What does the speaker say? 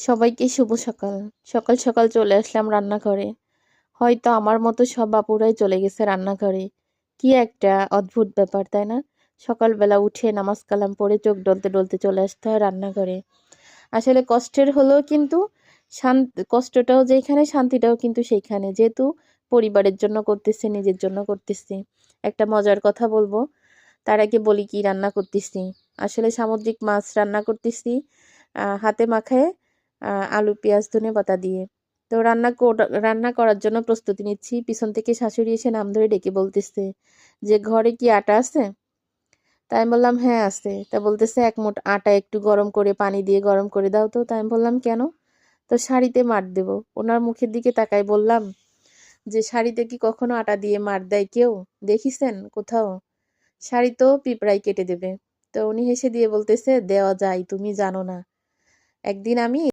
সবাইকে শুভ সকাল। সকাল সকাল চলে আসলাম রান্নাঘরে। হয়তো আমার মতো সব আপুরাই চলে গেছে রান্নাঘরে। কি একটা অদ্ভুত ব্যাপার, তাই না? সকালবেলা উঠে নামাজ কালাম পড়ে চোখ ডলতে ডলতে চলে আসতে হয় রান্নাঘরে। আসলে কষ্টের হলেও কিন্তু কষ্টটাও যেখানে, শান্তিটাও কিন্তু সেইখানে। যেহেতু পরিবারের জন্য করতেছি, নিজের জন্য করতেছি। একটা মজার কথা বলবো, তার আগে বলি কি রান্না করতেছি। আসলে সামুদ্রিক মাছ রান্না করতেছি, হাতে মাখায় আলু পেঁয়াজ ধনেপাতা দিয়ে। তো রান্না করার জন্য প্রস্তুতি নিচ্ছি, পিছন থেকে শাশুড়ি এসে নাম ধরে ডেকে বলতেছে যে ঘরে কি আটা আছে? তাই আমি বললাম হ্যাঁ আছে। তা বলতেছে এক মুঠ আটা একটু গরম করে পানি দিয়ে গরম করে দাও তো। তাই আমি বললাম কেন? তো শাড়িতে মার দেব। ওনার মুখের দিকে তাকাই বললাম যে শাড়িতে কি কখনো আটা দিয়ে মার দেয় কেউ? দেখিছেন কোথাও? শাড়ি তো পিঁপড়ায় কেটে দেবে। তো উনি হেসে দিয়ে বলতেছে দেওয়া যায়, তুমি জানো না। একদিন আমি